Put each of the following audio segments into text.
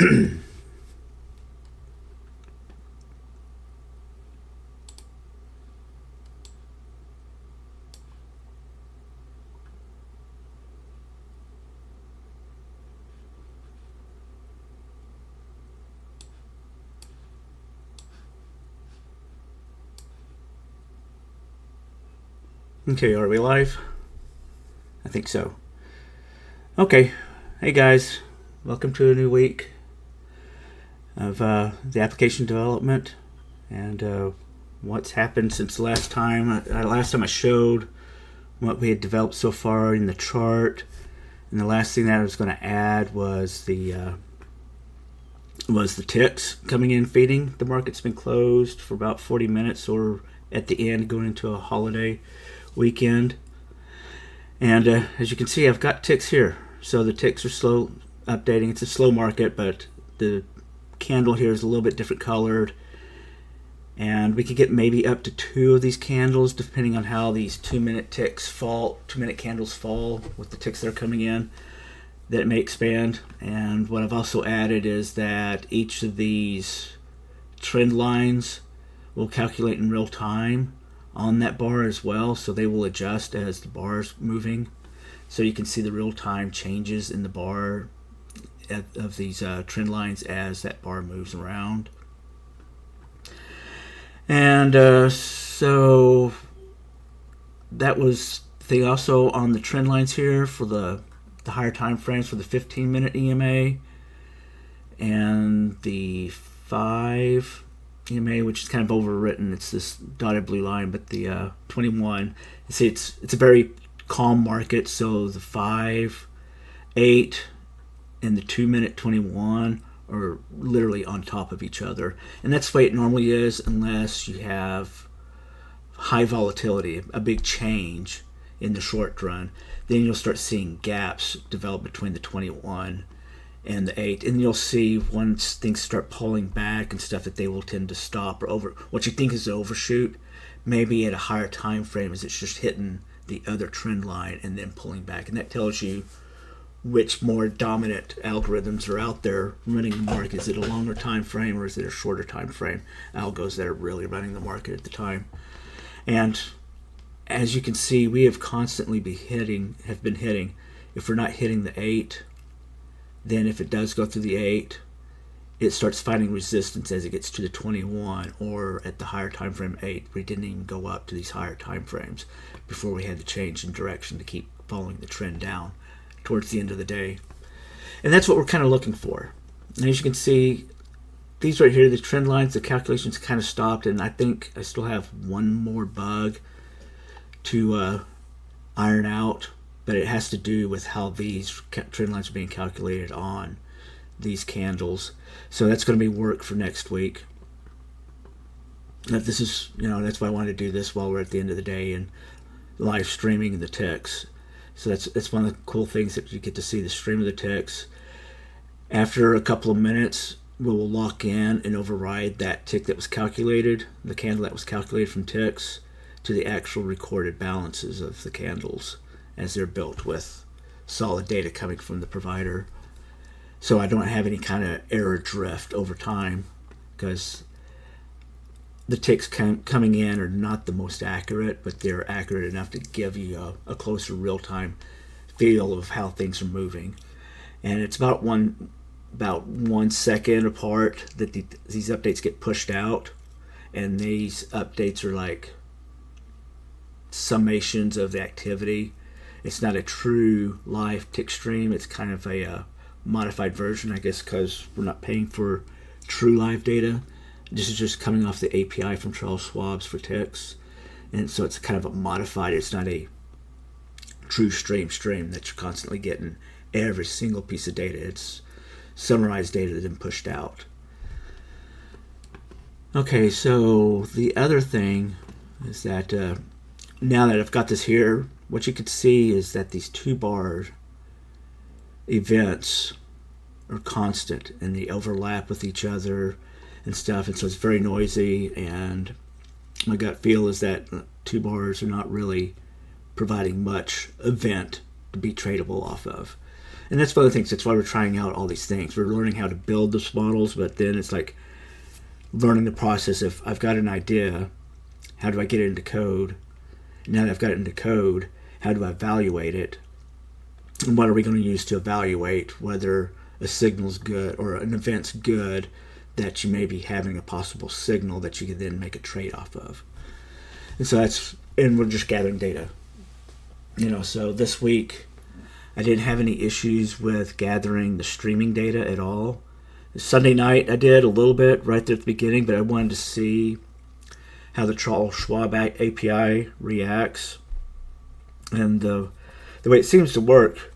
Okay, are we live? I think so. Okay, hey guys, welcome to a new week of the application development and what's happened since the last time. Last time I showed what we had developed so far in the chart, and the last thing that I was going to add was the ticks coming in, feeding. The market's been closed for about 40 minutes, or at the end, going into a holiday weekend. And as you can see, I've got ticks here. So the ticks are slow updating. It's a slow market, but the candle here is a little bit different colored. And we could get maybe up to 2 of these candles, depending on how these 2-minute ticks fall, 2-minute candles fall with the ticks that are coming in, that it may expand. And what I've also added is that each of these trend lines will calculate in real time on that bar as well, so they will adjust as the bar is moving, so you can see the real-time changes in the bar of these trend lines as that bar moves around. And so that was the thing. Also on the trend lines here for the higher time frames for the 15-minute EMA and the 5 EMA, which is kind of overwritten. It's this dotted blue line, but the 21. You see, it's a very calm market. So the 5, 8, and the 2-minute 21 are literally on top of each other, and that's the way it normally is, unless you have high volatility, a big change in the short run. Then you'll start seeing gaps develop between the 21 and the 8, and you'll see once things start pulling back and stuff that they will tend to stop or over what you think is an overshoot, maybe at a higher time frame, as it's just hitting the other trend line and then pulling back. And that tells you which more dominant algorithms are out there running the market. Is it a longer time frame or is it a shorter time frame algos that are really running the market at the time? And as you can see, we have constantly been hitting. If we're not hitting the 8, then if it does go through the 8, it starts finding resistance as it gets to the 21, or at the higher time frame 8. We didn't even go up to these higher time frames before we had to change in direction to keep following the trend down towards the end of the day. And that's what we're kind of looking for. And as you can see, these right here, the trend lines, the calculations kind of stopped, and I think I still have one more bug to iron out, but it has to do with how these trend lines are being calculated on these candles. So that's going to be work for next week. This is, that's why I wanted to do this while we're at the end of the day and live streaming the ticks. So that's one of the cool things, that you get to see the stream of the ticks. After a couple of minutes, we will lock in and override that tick that was calculated, the candle that was calculated from ticks, to the actual recorded balances of the candles as they're built with solid data coming from the provider. So I don't have any kind of error drift over time, because the ticks coming in are not the most accurate, but they're accurate enough to give you a closer real-time feel of how things are moving. And it's about 1 second apart that these updates get pushed out, and these updates are like summations of the activity. It's not a true live tick stream. It's kind of a modified version, I guess, because we're not paying for true live data. This is just coming off the API from Charles Schwab's for ticks, and so it's kind of a modified. It's not a true stream that you're constantly getting every single piece of data. It's summarized data that's been pushed out. Okay, so the other thing is that now that I've got this here, what you can see is that these 2-bar events are constant, and they overlap with each other and stuff, and so it's very noisy, and my gut feel is that 2 bars are not really providing much event to be tradable off of. And that's one of the things. That's why we're trying out all these things. We're learning how to build those models, but then it's like learning the process. If I've got an idea, how do I get it into code? Now that I've got it into code, how do I evaluate it? And what are we going to use to evaluate whether a signal's good or an event's good, that you may be having a possible signal that you can then make a trade-off of. And so and we're just gathering data. So this week I didn't have any issues with gathering the streaming data at all. Sunday night I did a little bit right there at the beginning, but I wanted to see how the Charles Schwab API reacts. And the way it seems to work,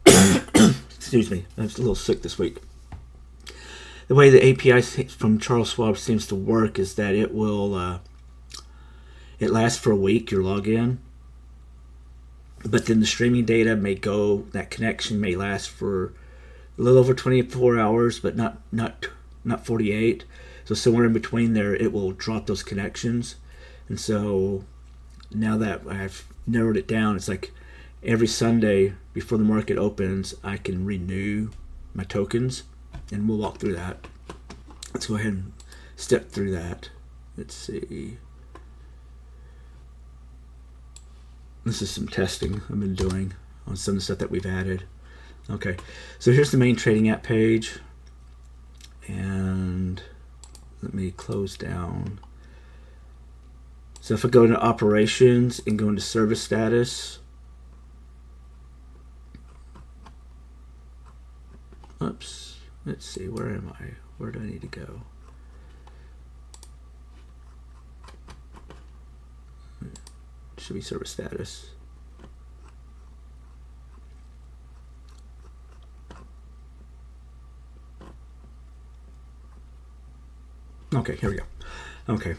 excuse me, I'm just a little sick this week. The way the API from Charles Schwab seems to work is that it will, it lasts for a week, your login, but then the streaming data that connection may last for a little over 24 hours, but not 48. So somewhere in between there, it will drop those connections. And so now that I've narrowed it down, it's like every Sunday before the market opens, I can renew my tokens, and we'll walk through that. Let's go ahead and step through that. Let's see. This is some testing I've been doing on some of the stuff that we've added. Okay, so here's the main trading app page, and let me close down. So if I go into operations and go into service status, oops, let's see, where am I? Where do I need to go? Should be service status. Okay, here we go. Okay.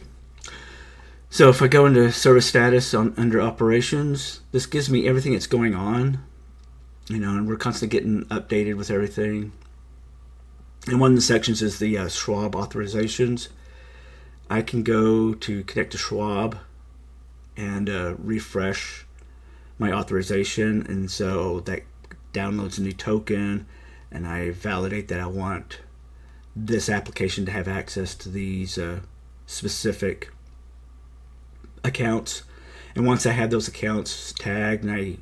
So if I go into service status under operations, this gives me everything that's going on, and we're constantly getting updated with everything. And one of the sections is the Schwab authorizations. I can go to connect to Schwab and refresh my authorization, and so that downloads a new token, and I validate that I want this application to have access to these specific accounts. And once I have those accounts tagged and I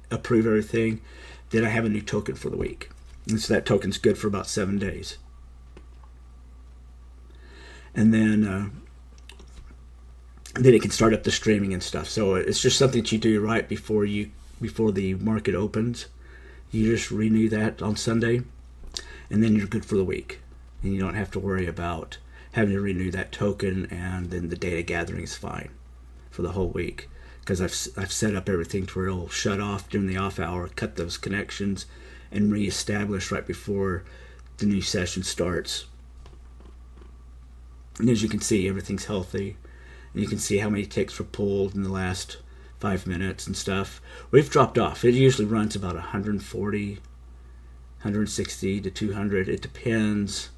approve everything, then I have a new token for the week, and so that token's good for about 7 days. And then it can start up the streaming and stuff. So it's just something that you do right before the market opens. You just renew that on Sunday, and then you're good for the week, and you don't have to worry about having to renew that token, and then the data gathering is fine for the whole week, because I've set up everything to where it'll shut off during the off hour, cut those connections, and reestablish right before the new session starts. And as you can see, everything's healthy. And you can see how many ticks were pulled in the last 5 minutes and stuff. We've dropped off. It usually runs about 140, 160 to 200. It depends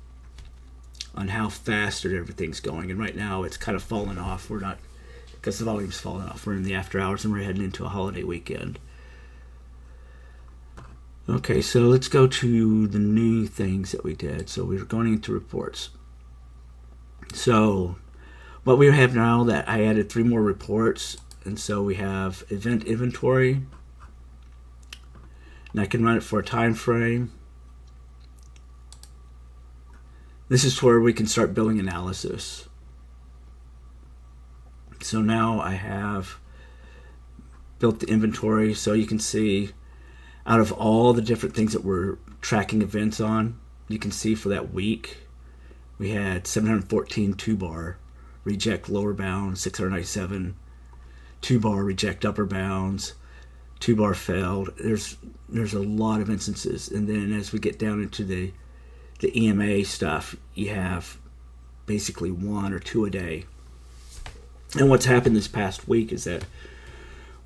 on how fast everything's going. And right now it's kind of fallen off. We're not, because the volume's fallen off. We're in the after hours and we're heading into a holiday weekend. Okay, so let's go to the new things that we did. So we're going into reports. So what we have now, that I added 3 more reports, and so we have event inventory, and I can run it for a time frame. This is where we can start building analysis. So now I have built the inventory, so you can see out of all the different things that we're tracking events on, you can see for that week we had 714 2-bar reject lower bounds, 697 2-bar reject upper bounds, 2-bar failed. There's a lot of instances. And then as we get down into the EMA stuff, you have basically 1 or 2 a day. And what's happened this past week is that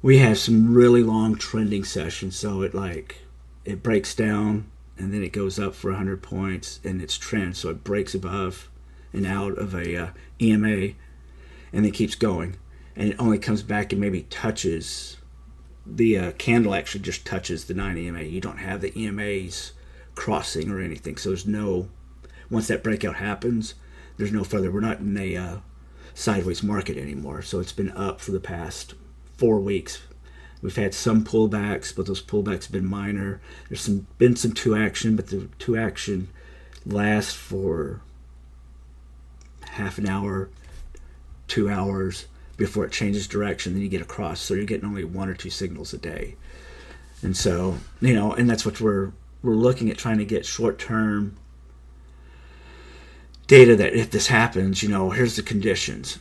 we have some really long trending sessions. So it breaks down and then it goes up for 100 points and it's trend. So it breaks above and out of a EMA, and it keeps going, and it only comes back and maybe touches the candle actually just touches the 9 EMA. You don't have the EMAs crossing or anything. So there's no, once that breakout happens, there's no further. We're not in a sideways market anymore. So it's been up for the past 4 weeks. We've had some pullbacks, but those pullbacks have been minor. There's been some 2 action, but the 2 action lasts for half an hour, 2 hours before it changes direction. Then you get a cross. So you're getting only 1 or 2 signals a day. And so, and that's what we're looking at, trying to get short-term data that if this happens, here's the conditions.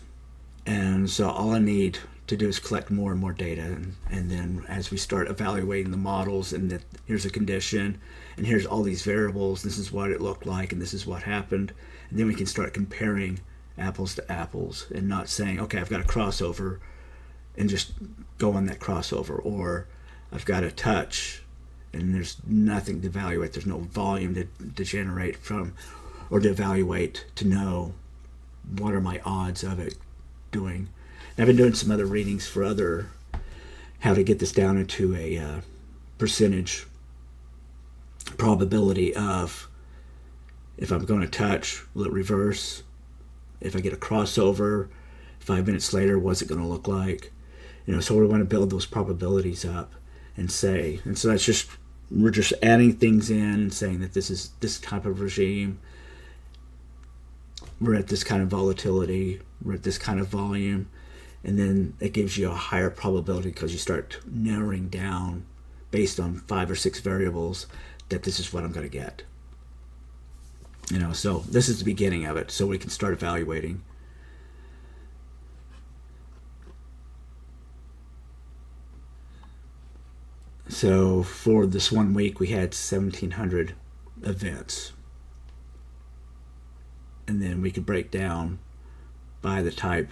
And so all I need to do is collect more and more data, and then as we start evaluating the models, and that here's a condition, and here's all these variables, this is what it looked like, and this is what happened, and then we can start comparing apples to apples, and not saying, okay, I've got a crossover, and just go on that crossover, or I've got a touch, and there's nothing to evaluate, there's no volume to generate from, or to evaluate to know what are my odds of it doing. I've been doing some other readings for how to get this down into a percentage probability of, if I'm going to touch, will it reverse? If I get a crossover, 5 minutes later, what's it going to look like? So we want to build those probabilities up and say, and so we're just adding things in and saying that this is this type of regime. We're at this kind of volatility. We're at this kind of volume. And then it gives you a higher probability because you start narrowing down based on 5 or 6 variables that this is what I'm going to get. So this is the beginning of it, so we can start evaluating. So for this 1 week, we had 1,700 events. And then we could break down by the type.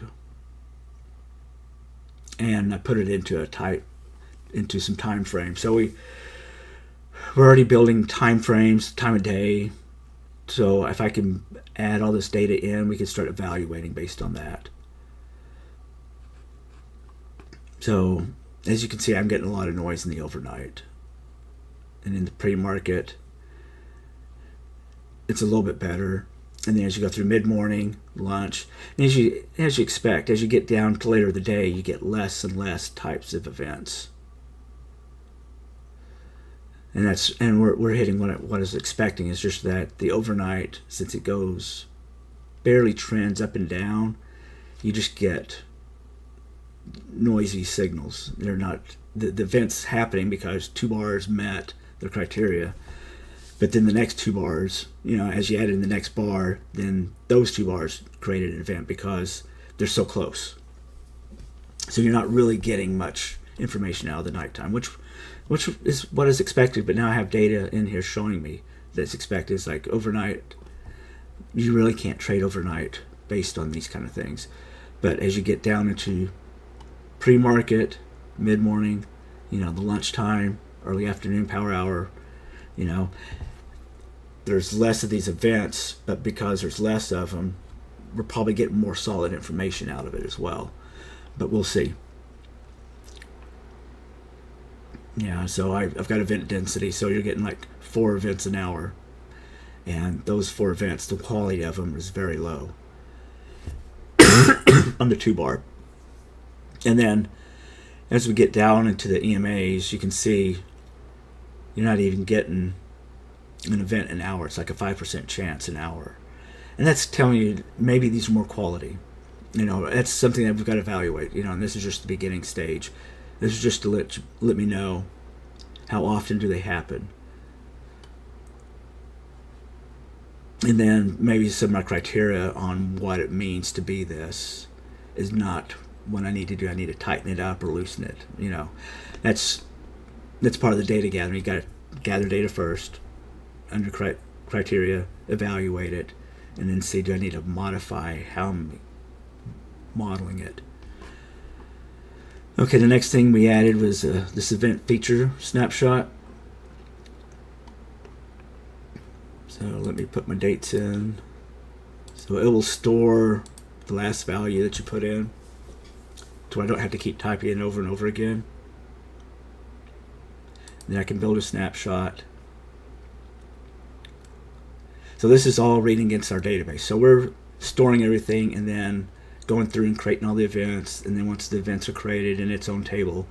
And I put it into some time frames. So we're already building time frames, time of day. So if I can add all this data in, we can start evaluating based on that. So as you can see, I'm getting a lot of noise in the overnight. And in the pre-market, it's a little bit better. And then as you go through mid-morning, lunch, and as you expect, as you get down to later in the day, you get less and less types of events. And we're hitting what is expecting is just that the overnight, since it goes barely trends up and down, you just get noisy signals. They're not the events happening because 2 bars met their criteria. But then the next 2 bars, as you add in the next bar, then those 2 bars created an event because they're so close. So you're not really getting much information out of the nighttime, which is what is expected. But now I have data in here showing me that's expected. It's like overnight, you really can't trade overnight based on these kind of things. But as you get down into pre-market, mid-morning, the lunchtime, early afternoon, power hour, there's less of these events, but because there's less of them, we're probably getting more solid information out of it as well. But we'll see. So I've got event density, so you're getting like 4 events an hour. And those 4 events, the quality of them is very low on the 2 bar. And then as we get down into the EMAs, you can see you're not even getting an event an hour. It's like a 5% chance an hour. And that's telling you maybe these are more quality. That's something that we've got to evaluate. And this is just the beginning stage. This is just to let me know how often do they happen. And then maybe some of my criteria on what it means to be this is not what I need to do. I need to tighten it up or loosen it. That's part of the data gathering. You got to gather data first, under criteria, evaluate it, and then see, do I need to modify how I'm modeling it. Okay, the next thing we added was this event feature snapshot. So let me put my dates in. So it will store the last value that you put in, so I don't have to keep typing it over and over again. Then I can build a snapshot. So this is all reading against our database. So we're storing everything and then going through and creating all the events. And then once the events are created in its own table,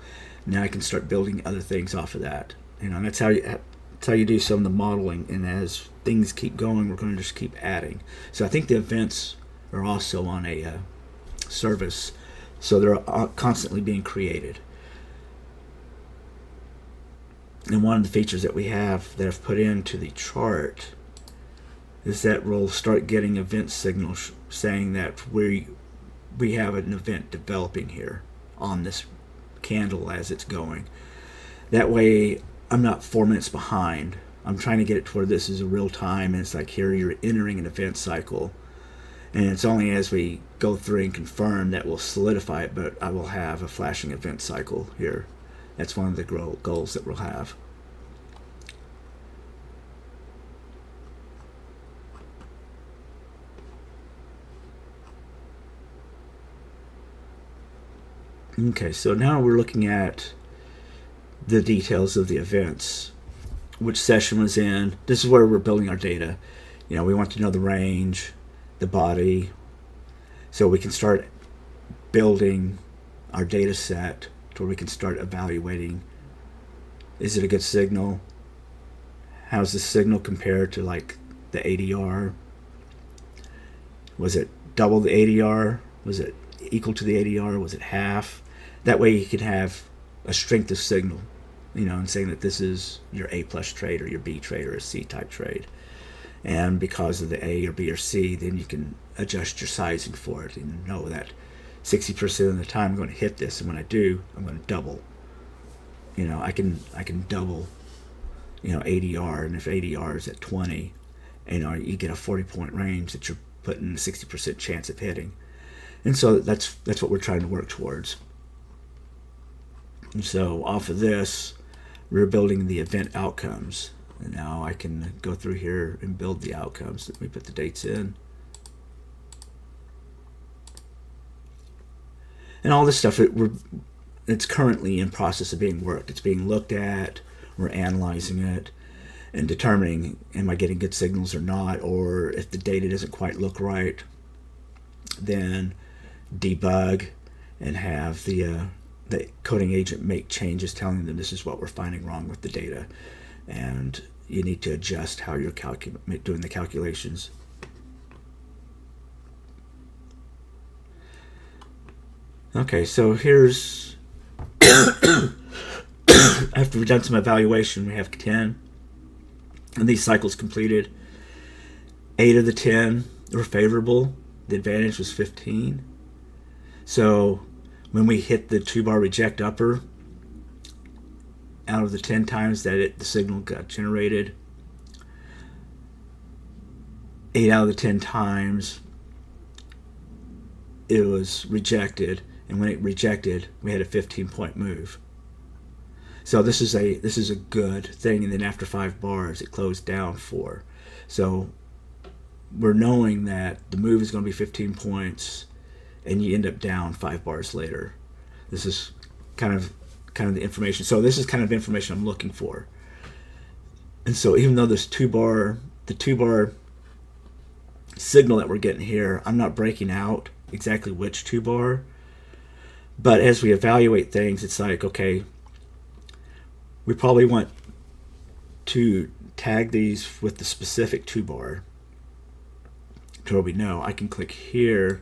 now I can start building other things off of that. And that's how you do some of the modeling. And as things keep going, we're going to just keep adding. So I think the events are also on a service, so they're constantly being created. And one of the features that we have that I've put into the chart is that we'll start getting event signals saying that we have an event developing here on this candle as it's going. That way I'm not 4 minutes behind. I'm trying to get it to where this is a real time, and it's like here you're entering an event cycle, and it's only as we go through and confirm that we'll solidify it, but I will have a flashing event cycle here. That's one of the goals that we'll have. Okay, so now we're looking at the details of the events. Which session was in. This is where we're building our data. We want to know the range, the body, so we can start building our data set to where we can start evaluating, is it a good signal? How's the signal compared to like the ADR? Was it double the ADR? Was it equal to the ADR? Was it half? That way you can have a strength of signal, and saying that this is your A plus trade or your B trade or a C type trade. And because of the A or B or C, then you can adjust your sizing for it and know that 60% of the time I'm going to hit this, and when I do, I'm going to double. I can double, ADR, and if ADR is at 20, you get a 40-point range that you're putting a 60% chance of hitting. And so that's what we're trying to work towards. And so off of this, we're building the event outcomes. And now I can go through here and build the outcomes. Let me put the dates in. And all this stuff, it's currently in process of being worked. It's being looked at. We're analyzing it and determining, am I getting good signals or not? Or if the data doesn't quite look right, then debug and have the coding agent make changes telling them this is what we're finding wrong with the data. And you need to adjust how you're doing the calculations. Okay, so here's after we've done some evaluation, we have 10, and these cycles completed. 8 of the 10 were favorable. The advantage was 15. So when we hit the 2-bar reject upper, out of the 10 times that the signal got generated, 8 out of the 10 times it was rejected, and when it rejected, we had a 15-point move. So this is a good thing. And then after 5 bars, it closed down 4. So we're knowing that the move is going to be 15 points, and you end up down 5 bars later. This is kind of the information. So this is kind of information I'm looking for. And so even though the 2-bar signal that we're getting here, I'm not breaking out exactly which 2-bar. But as we evaluate things, it's like, okay, we probably want to tag these with the specific 2-bar to where we know. I can click here,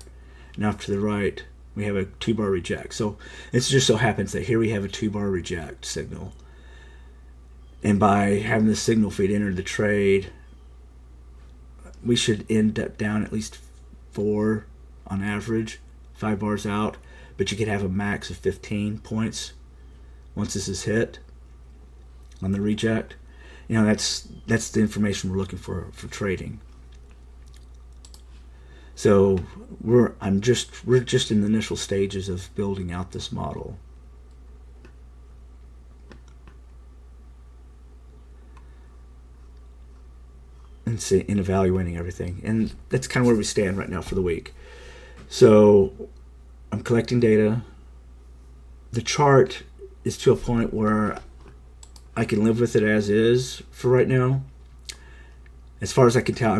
and off to the right, we have a 2-bar reject. So it just so happens that here we have a 2-bar reject signal. And by having the signal feed enter the trade, we should end up down at least 4 on average, 5 bars out. But you could have a max of 15 points once this is hit on the reject. That's the information we're looking for trading. So we're just in the initial stages of building out this model. And evaluating everything. And that's kind of where we stand right now for the week. So I'm collecting data. The chart is to a point where I can live with it as is for right now. As far as I can tell,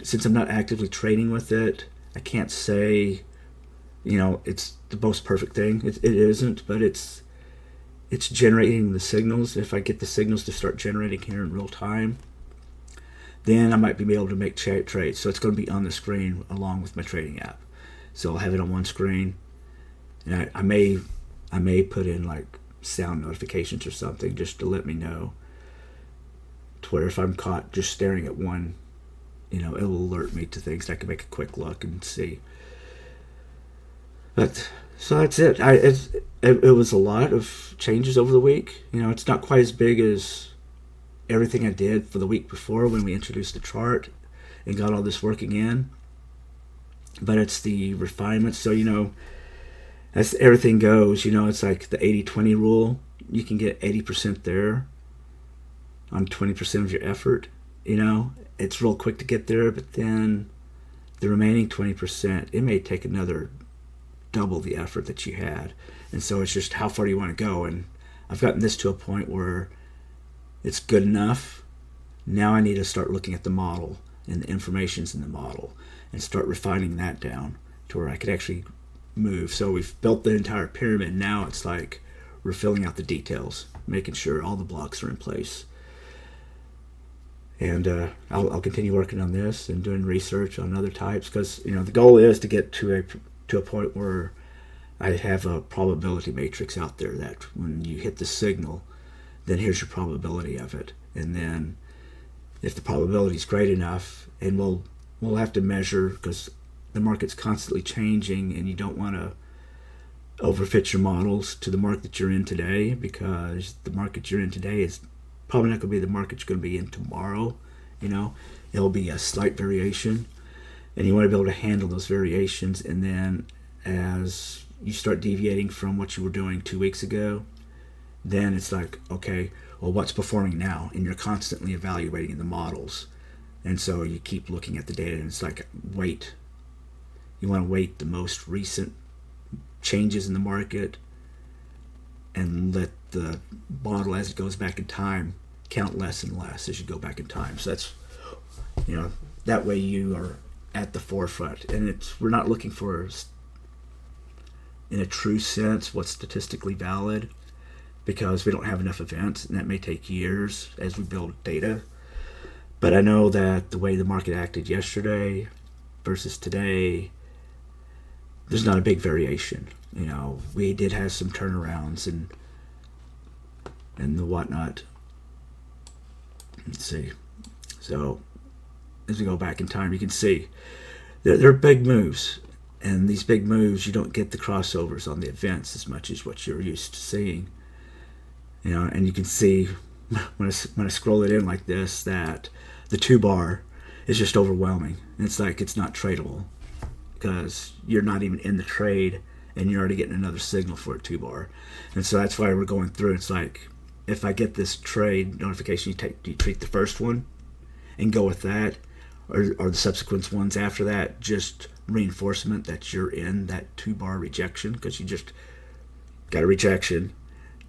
since I'm not actively trading with it, I can't say, it's the most perfect thing. It isn't, but it's generating the signals. If I get the signals to start generating here in real time, then I might be able to make trades. So it's going to be on the screen along with my trading app. So I'll have it on one screen, and I may put in like sound notifications or something just to let me know, to where if I'm caught just staring at one, it'll alert me to things. I can make a quick look and see. But so that's it. It was a lot of changes over the week. It's not quite as big as everything I did for the week before when we introduced the chart and got all this working in. But it's the refinement. So, as everything goes, it's like the 80-20 rule. You can get 80% there on 20% of your effort. It's real quick to get there, but then the remaining 20%, it may take another double the effort that you had. And so it's just how far do you want to go? And I've gotten this to a point where it's good enough. Now I need to start looking at the model and the information's in the model and start refining that down to where I could actually move. So we've built the entire pyramid. Now it's like we're filling out the details, making sure all the blocks are in place. And I'll continue working on this and doing research on other types, because the goal is to get to a point where I have a probability matrix out there that when you hit the signal, then here's your probability of it. And then if the probability is great enough, and we'll have to measure, because the market's constantly changing and you don't want to overfit your models to the market that you're in today, because the market you're in today is probably not going to be the market you're going to be in tomorrow. It'll be a slight variation, and you want to be able to handle those variations. And then as you start deviating from what you were doing 2 weeks ago, then it's like, okay, well, what's performing now? And you're constantly evaluating the models. And so you keep looking at the data, and it's like, wait. You want to weight the most recent changes in the market and let the model, as it goes back in time, count less and less as you go back in time. So that's, that way you are at the forefront. And we're not looking for, in a true sense, what's statistically valid, because we don't have enough events, and that may take years as we build data. But I know that the way the market acted yesterday versus today, there's not a big variation. We did have some turnarounds and the whatnot. Let's see. So as we go back in time, you can see there are big moves, and these big moves, you don't get the crossovers on the events as much as what you're used to seeing. And you can see when I scroll it in like this, that the 2-bar is just overwhelming. And it's like it's not tradable, because you're not even in the trade and you're already getting another signal for a 2-bar. And so that's why we're going through. It's like, if I get this trade notification, you treat the first one and go with that, or the subsequent ones after that, just reinforcement that you're in that 2-bar rejection, because you just got a rejection.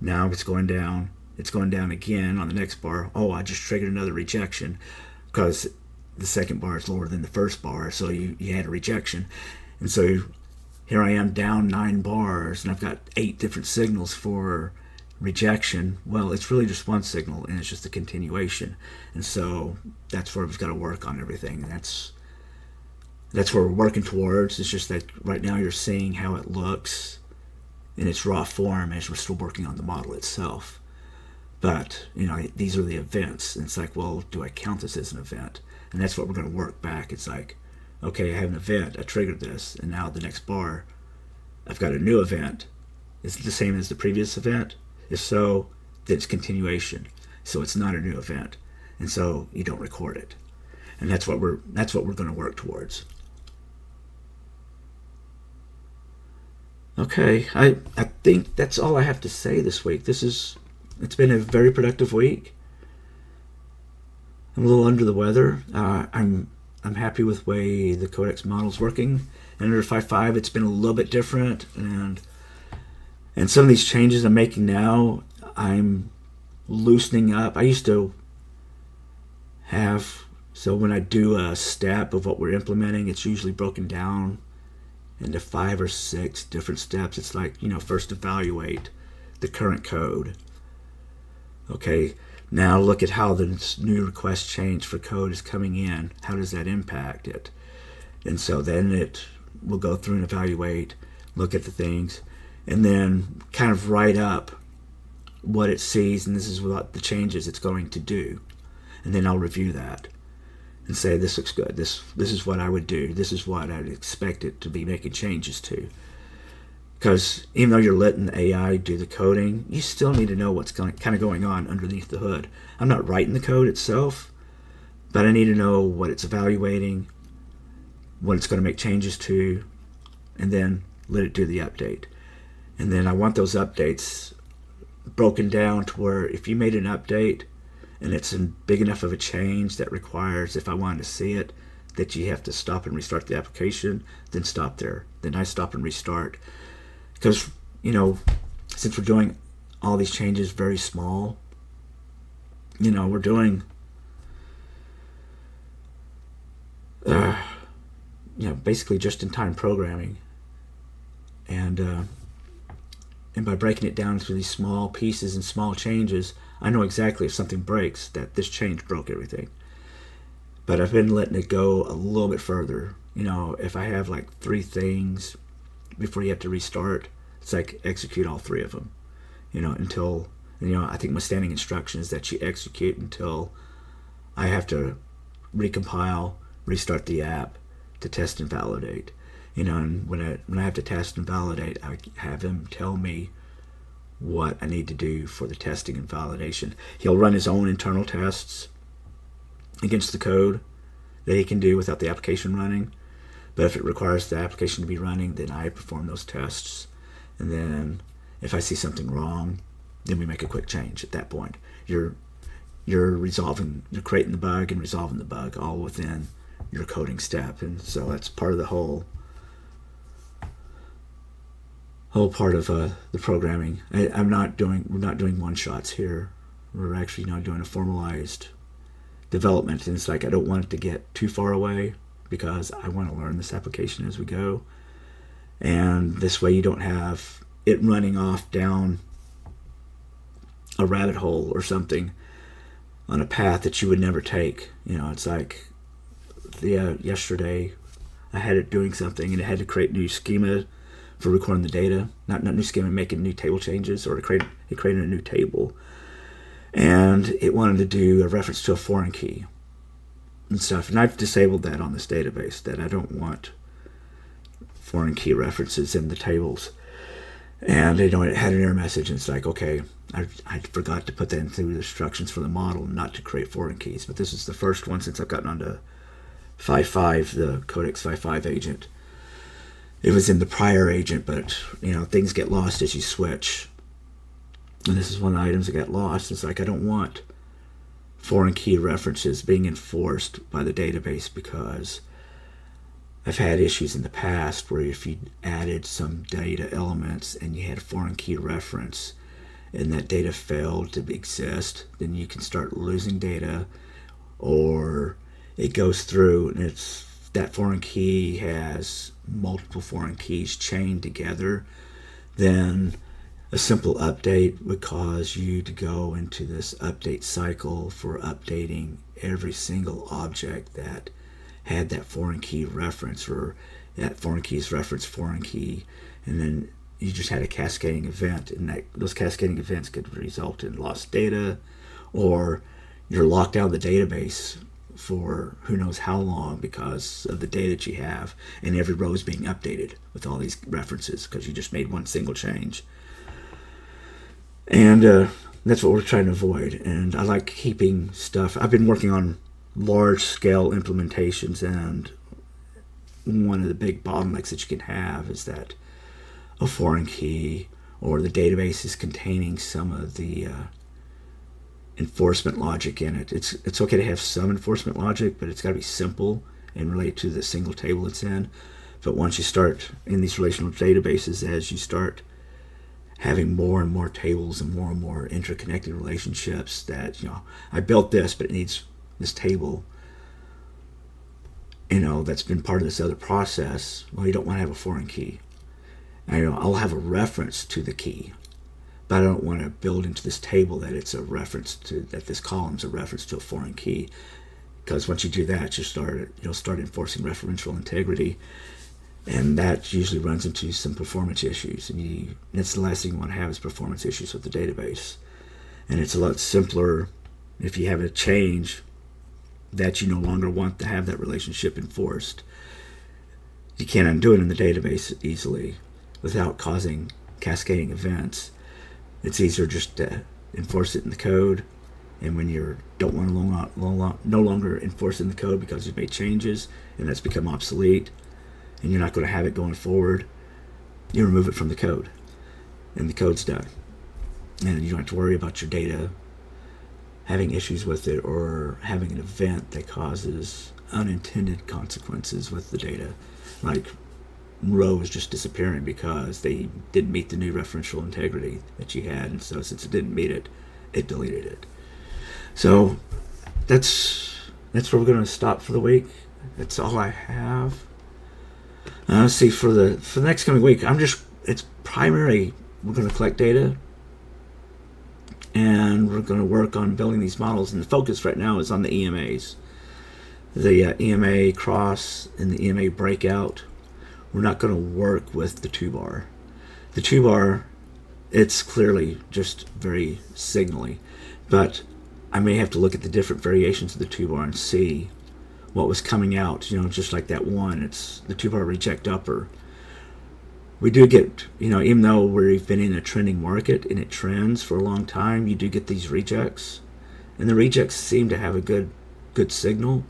Now it's going down. It's going down again on the next bar. Oh, I just triggered another rejection because the second bar is lower than the first bar, so you had a rejection. And so here I am down 9 bars, and I've got 8 different signals for rejection. Well, it's really just one signal, and it's just a continuation. And so that's where we've got to work on everything. And that's where we're working towards. It's just that right now you're seeing how it looks in its raw form as we're still working on the model itself. But, these are the events. And it's like, well, do I count this as an event? And that's what we're going to work back. It's like, okay, I have an event. I triggered this. And now the next bar, I've got a new event. Is it the same as the previous event? If so, then it's continuation. So it's not a new event. And so you don't record it. And that's what we're going to work towards. Okay, I think that's all I have to say this week. It's been a very productive week. I'm a little under the weather. I'm happy with the way the Codex model's working. And under 5.5, it's been a little bit different, and some of these changes I'm making now, I'm loosening up. I used to have, so when I do a step of what we're implementing, it's usually broken down into 5 or 6 different steps. It's like, first evaluate the current code. Okay, now look at how the new request change for code is coming in. How does that impact it? And so then it will go through and evaluate, look at the things, and then kind of write up what it sees, and this is what the changes it's going to do. And then I'll review that and say, this looks good. This is what I would do. This is what I'd expect it to be making changes to. Because even though you're letting the AI do the coding, you still need to know what's kind of going on underneath the hood. I'm not writing the code itself, but I need to know what it's evaluating, what it's going to make changes to, and then let it do the update. And then I want those updates broken down to where if you made an update and it's big enough of a change that requires, if I wanted to see it, that you have to stop and restart the application, then stop there. Then I stop and restart. Because, since we're doing all these changes very small, we're doing, basically just-in-time programming. And by breaking it down into these small pieces and small changes, I know exactly if something breaks, that this change broke everything. But I've been letting it go a little bit further. If I have like 3 things before you have to restart, it's like execute all 3 of them, until, I think my standing instruction is that you execute until I have to recompile, restart the app to test and validate. And when I have to test and validate, I have him tell me what I need to do for the testing and validation. He'll run his own internal tests against the code that he can do without the application running. But if it requires the application to be running, then I perform those tests. And then if I see something wrong, then we make a quick change at that point. You're creating the bug and resolving the bug all within your coding step. And so that's part of the whole part of the programming. We're not doing one-shots here. We're actually now doing a formalized development. And it's like, I don't want it to get too far away, because I want to learn this application as we go. And this way you don't have it running off down a rabbit hole or something on a path that you would never take. It's like, yesterday I had it doing something and it had to create new schema for recording the data. Not new schema, making new table changes, or it created a new table. And it wanted to do a reference to a foreign key and stuff. And I've disabled that on this database, that I don't want foreign key references in the tables. And it had an error message, and it's like, okay, I forgot to put that into the instructions for the model not to create foreign keys. But this is the first one since I've gotten onto 5.5, the Codex 5.5 agent. It was in the prior agent, but things get lost as you switch. And this is one of the items that got lost. It's like, I don't want foreign key references being enforced by the database, because I've had issues in the past where if you added some data elements and you had a foreign key reference and that data failed to exist, then you can start losing data, or it goes through and that foreign key has multiple foreign keys chained together. Then a simple update would cause you to go into this update cycle for updating every single object that had that foreign key reference, or that foreign key's reference foreign key, and then you just had a cascading event, and those cascading events could result in lost data, or you're locked out of the database for who knows how long because of the data that you have, and every row is being updated with all these references because you just made one single change. And that's what we're trying to avoid. And I like keeping stuff. I've been working on large-scale implementations, and one of the big bottlenecks that you can have is that a foreign key or the database is containing some of the enforcement logic in it. It's okay to have some enforcement logic, but it's got to be simple and relate to the single table it's in. But once you start in these relational databases, as you start having more and more tables and more interconnected relationships that, I built this, but it needs this table, that's been part of this other process. Well, you don't want to have a foreign key. I'll have a reference to the key, but I don't want to build into this table that it's a reference to, that this column's a reference to a foreign key. Because once you do that, you'll start enforcing referential integrity, and that usually runs into some performance issues. And that's the last thing you want to have is performance issues with the database. And it's a lot simpler if you have a change that you no longer want to have that relationship enforced. You can't undo it in the database easily without causing cascading events. It's easier just to enforce it in the code. And when you don't want to no longer enforce it in the code because you've made changes and that's become obsolete, and you're not going to have it going forward, you remove it from the code, and the code's done. And you don't have to worry about your data having issues with it or having an event that causes unintended consequences with the data, like rows just disappearing because they didn't meet the new referential integrity that you had, and so since it didn't meet it, it deleted it. So that's where we're going to stop for the week. That's all I have. Let's see, for the next coming week, it's primarily we're going to collect data, and we're going to work on building these models. And the focus right now is on the EMAs, the EMA cross and the EMA breakout. We're not going to work with the 2-bar. The 2-bar, it's clearly just very signally, but I may have to look at the different variations of the 2-bar and see what was coming out. Just like that one, it's the 2-bar reject upper. We do get, even though we've been in a trending market and it trends for a long time, you do get these rejects, and the rejects seem to have a good signal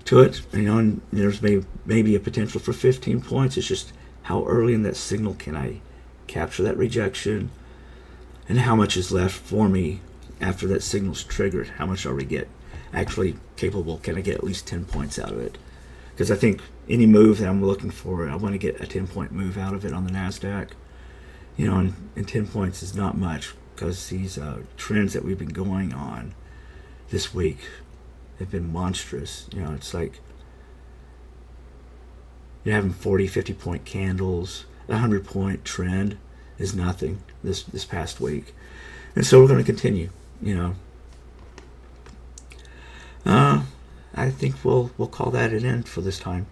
to it. And there's maybe a potential for 15 points. It's just how early in that signal can I capture that rejection, and how much is left for me after that signal's triggered. How much are we actually capable? Can I get at least 10 points out of it? Because I think any move that I'm looking for, I want to get a 10-point move out of it on the NASDAQ. And 10 points is not much, because these trends that we've been going on this week have been monstrous. It's like you're having 40, 50-point candles. A 100-point trend is nothing this past week. And so we're going to continue, I think we'll call that an end for this time.